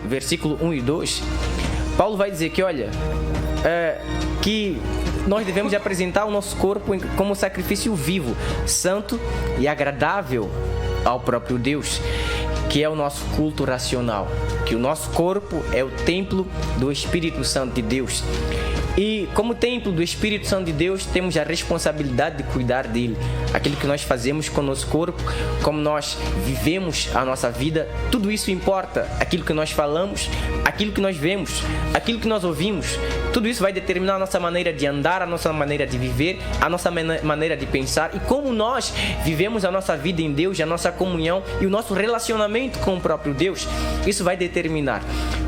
versículo 1 e 2, Paulo vai dizer que, olha, que nós devemos apresentar o nosso corpo como sacrifício vivo, santo e agradável ao próprio Deus, que é o nosso culto racional, que o nosso corpo é o templo do Espírito Santo de Deus. E como templo do Espírito Santo de Deus, temos a responsabilidade de cuidar dele. Aquilo que nós fazemos com o nosso corpo, como nós vivemos a nossa vida, tudo isso importa. Aquilo que nós falamos, aquilo que nós vemos, aquilo que nós ouvimos, tudo isso vai determinar a nossa maneira de andar, a nossa maneira de viver, a nossa maneira de pensar e como nós vivemos a nossa vida em Deus, a nossa comunhão e o nosso relacionamento com o próprio Deus. Isso vai determinar.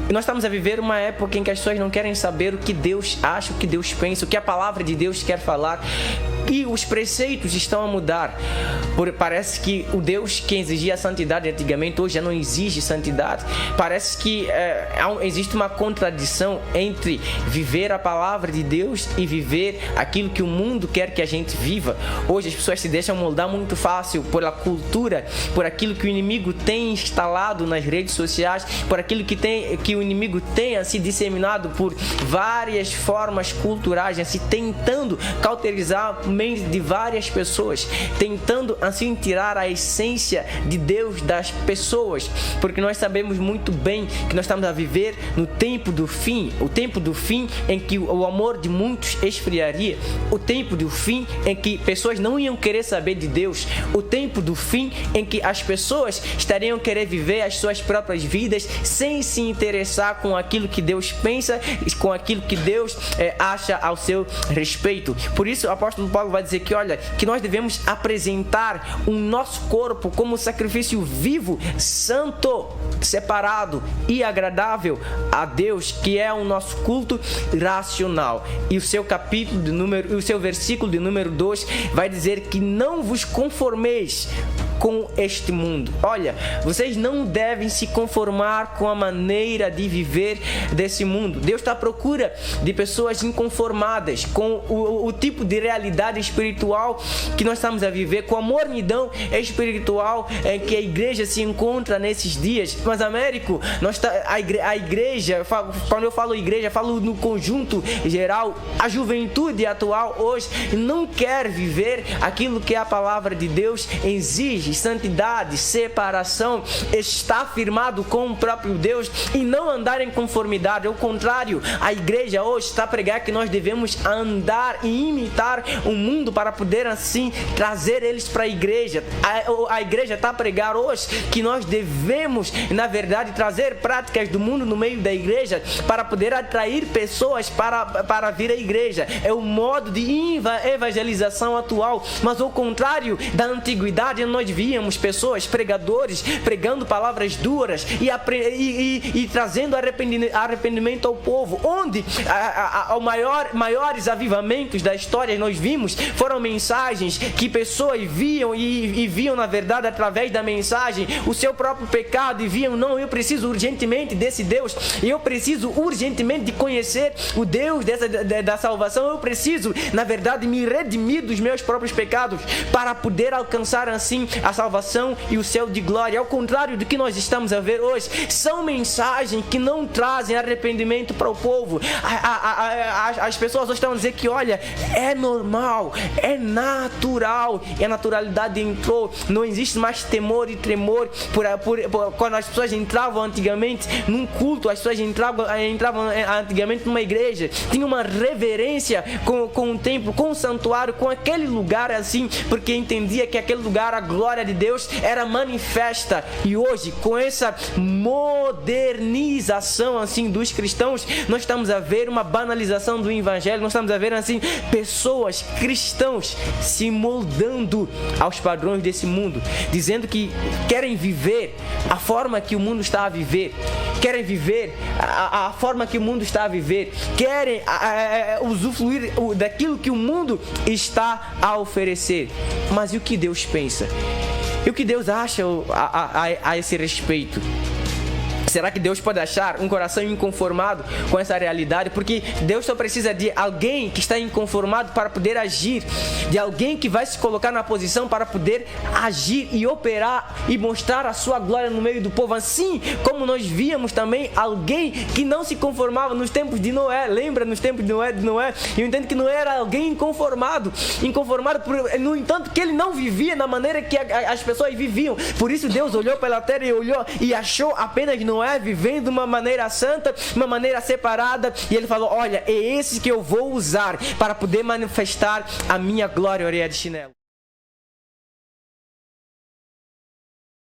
E nós estamos a viver uma época em que as pessoas não querem saber o que Deus acha, o que Deus pensa, o que a palavra de Deus quer falar. E os preceitos estão a mudar. Parece que o Deus que exigia a santidade antigamente, hoje já não exige santidade. Parece que existe uma contradição entre viver a palavra de Deus e viver aquilo que o mundo quer que a gente viva. Hoje as pessoas se deixam moldar muito fácil pela cultura, por aquilo que o inimigo tem instalado nas redes sociais, por aquilo que o inimigo tem assim disseminado por várias formas culturais, assim tentando cauterizar de várias pessoas, tentando assim tirar a essência de Deus das pessoas, porque nós sabemos muito bem que nós estamos a viver no tempo do fim, o tempo do fim em que o amor de muitos esfriaria, o tempo do fim em que pessoas não iam querer saber de Deus, o tempo do fim em que as pessoas estariam querer viver as suas próprias vidas sem se interessar com aquilo que Deus pensa, com aquilo que Deus acha ao seu respeito. Por isso o apóstolo Paulo vai dizer que, olha, que nós devemos apresentar o nosso corpo como sacrifício vivo, santo, separado e agradável a Deus, que é o nosso culto racional. E o seu versículo de número 2 vai dizer que não vos conformeis com este mundo. Olha, vocês não devem se conformar com a maneira de viver desse mundo. Deus está à procura de pessoas inconformadas com o tipo de realidade espiritual que nós estamos a viver, com a mornidão espiritual em que a igreja se encontra nesses dias. Mas, Américo, a igreja, quando eu falo igreja, falo no conjunto geral, a juventude atual hoje não quer viver aquilo que a palavra de Deus exige. Santidade, separação, está firmado com o próprio Deus e não andar em conformidade. Ao contrário, a igreja hoje está a pregar que nós devemos andar e imitar o mundo para poder assim trazer eles para a igreja. A igreja está a pregar hoje que nós devemos, na verdade, trazer práticas do mundo no meio da igreja para poder atrair pessoas para vir à igreja. É o modo de evangelização atual, mas ao contrário da antiguidade, nós víamos pessoas, pregadores, pregando palavras duras e trazendo arrependimento ao povo. Onde maiores avivamentos da história nós vimos foram mensagens que pessoas viam e viam, na verdade, através da mensagem, o seu próprio pecado e viam, não, eu preciso urgentemente desse Deus, eu preciso urgentemente de conhecer o Deus da salvação, eu preciso, na verdade, me redimir dos meus próprios pecados para poder alcançar assim a salvação e o céu de glória. Ao contrário do que nós estamos a ver hoje, são mensagens que não trazem arrependimento para o povo. As pessoas hoje estão a dizer que, olha, é normal, é natural, e a naturalidade entrou, não existe mais temor e tremor. Quando as pessoas entravam antigamente num culto, as pessoas entravam antigamente numa igreja, tinha uma reverência com o templo, com o santuário, com aquele lugar assim, porque entendia que aquele lugar, a glória de Deus era manifesta. E hoje, com essa modernização assim dos cristãos, nós estamos a ver uma banalização do evangelho, nós estamos a ver assim pessoas, cristãos, se moldando aos padrões desse mundo, dizendo que querem viver a forma que o mundo está a viver, querem viver a forma que o mundo está a viver, querem usufruir daquilo que o mundo está a oferecer. Mas e o que Deus pensa? E o que Deus acha a esse respeito? Será que Deus pode achar um coração inconformado com essa realidade? Porque Deus só precisa de alguém que está inconformado para poder agir, de alguém que vai se colocar na posição para poder agir e operar e mostrar a sua glória no meio do povo. Assim como nós víamos também alguém que não se conformava nos tempos de Noé. Lembra nos tempos de Noé? Eu entendo que Noé era alguém inconformado, no entanto que ele não vivia da maneira que as pessoas viviam. Por isso Deus olhou pela terra e olhou e achou apenas Noé vivendo de uma maneira santa, uma maneira separada, e ele falou: olha, é esse que eu vou usar para poder manifestar a minha glória, orelha de chinelo.